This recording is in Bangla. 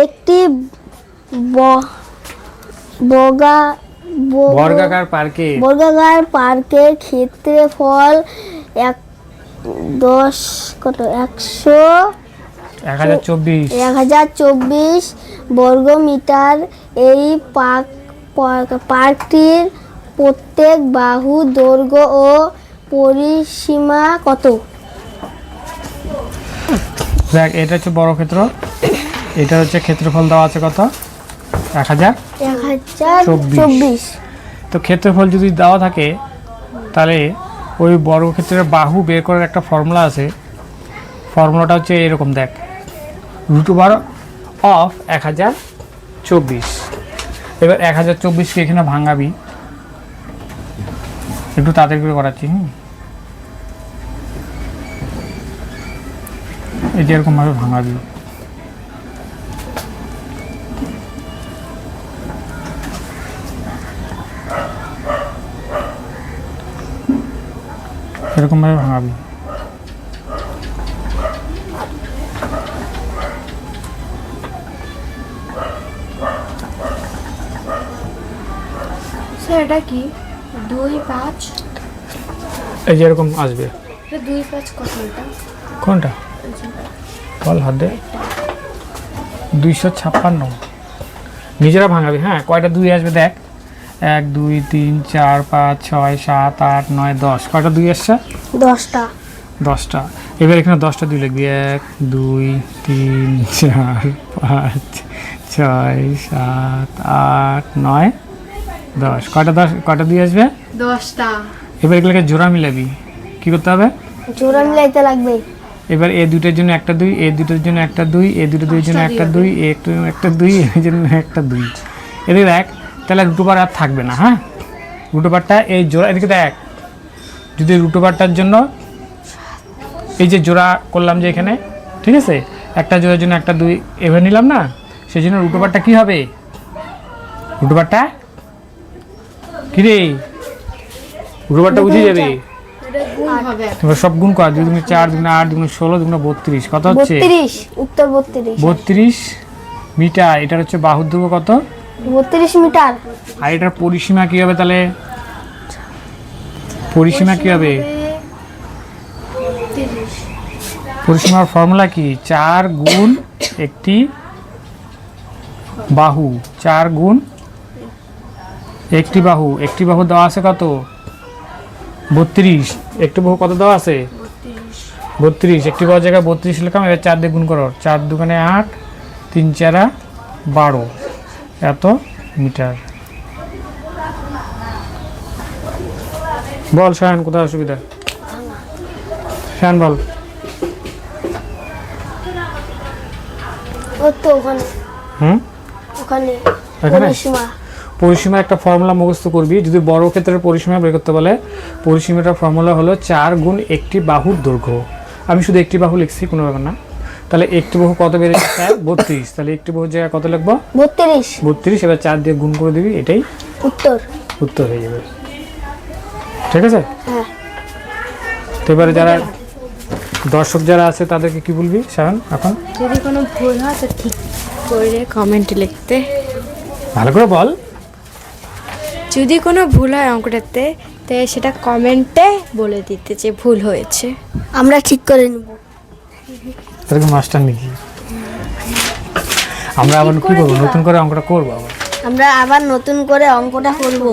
একটি বর্গাকার পার্কের ক্ষেত্রফল 1024 বর্গমিটার। এই পার্কটির প্রত্যেক বাহু দৈর্ঘ্য ও পরিসীমা কত? দেখ, এটা হচ্ছে বর্গক্ষেত্র, এটা হচ্ছে ক্ষেত্রফল দেওয়া আছে কত? 1024। তো ক্ষেত্রফল যদি দেওয়া থাকে তাহলে ওই বর্গক্ষেত্রের বাহু বের করার একটা ফর্মুলা আছে। ফর্মুলাটা হচ্ছে এরকম, দেখ, √অফ 1024। এবার 1024কে এখানে ভাঙাবি, একটু তাড়াতাড়ি করে করাচ্ছি। এই যে এরকমভাবে ভাঙাবি। এরকমভাবে ভাঙাবি। এটা কি 2 5? এই যে এরকম আসবে। 2 5 কতটা? কোনটা বল? হাত দে। 256। নিজেরা ভাঙাবি। হ্যাঁ, কয়টা 2 আসবে দেখ। 1 2 3 4 5 6 7 8 9 10। কয়টা 2 আসছে? 10টা। এবার এখানে 10টা 2 লিখবি। 1 2 3 4 5 6 7 8 9 10। কয়টা 2 আসবে? 10টা। এবার এগুলোকে জোড়া মিলাবি। কি করতে হবে? জোড়া মিলাইতে লাগবে। এবার এই দুটোর জন্য একটা 2, এই দুটোর জন্য একটা 2, এই দুটো 2 এর জন্য একটা 2, একটা 2, এর জন্য একটা 2। এদিকে দেখ, তাহলে √বার আর থাকবে না। হ্যাঁ, √বারটা এই জোড়া, এদিকে দেখ, যদি √বারটার জন্য এই যে জোড়া করলাম যে এখানে, ঠিক আছে, একটা জোড়ার জন্য একটা 2 এভাবে নিলাম না, সেই জন্য √বারটা কি হবে? √বারটা কি রে? √বারটা বুঝে যাবে। তোমরা সব গুণ কর। 2 × 4 × 8 × 16 × 32। কত হচ্ছে? 32। উত্তর 32। 32 মিটার। এটার হচ্ছে বাহুর দৈর্ঘ্য কত? 32 মিটার। আর এটার পরিসীমা কি হবে তাহলে? পরিসীমা কি হবে? পরিসীমার ফর্মুলা কি? 4 গুণ একটি বাহু। 4 গুণ একটি বাহু। একটি বাহু দেওয়া আছে কত? 32। একটি বাহু কত দেওয়া আছে? 32। একটি বাহুর জায়গায় 32 লিখলাম। এবার 4 দিয়ে গুণ করো। 4 দুগুণে 8, 3 4 12, এত মিটার। বল শায়ন, কোথায় অসুবিধা? শায়ন বল। ও তো ওখানে। ওখানে পরিসীমা একটা ফর্মুলা মুখস্থ করবি। যদি বর্গক্ষেত্রের পরিসীমা বের করতে বলে, পরিসীমাটার ফর্মুলা হলো 4 গুণ একটি বাহুর দৈর্ঘ্য। আমি শুধু একটি বাহু লিখছি, কোনো ব্যাপার না। তাহলে একটি বাহু কত বেড়েছে? 32। তাহলে একটি বাহুর জায়গায় কত লিখবো? 32। এবার 4 দিয়ে গুণ করে দিবি, এটাই উত্তর হয়ে যাবে। ঠিক আছে? হ্যাঁ। তো এবারে যারা দর্শক যারা আছে তাদেরকে কি বলবি শায়ন এখন? যদি কোনো ভুল হয় তো ঠিক করে কমেন্টে লিখতে। ভালো করে বল। যদি কোনো ভুল হয় অঙ্কটাতে, তো সেটা কমেন্টে বলে দিতে যে ভুল হয়েছে, আমরা ঠিক করে নেব। তাহলে মাস্টার নাকি? আমরা আবার কি করবো? নতুন করে অঙ্কটা করবো। আমরা আবার নতুন করে অঙ্কটা করব।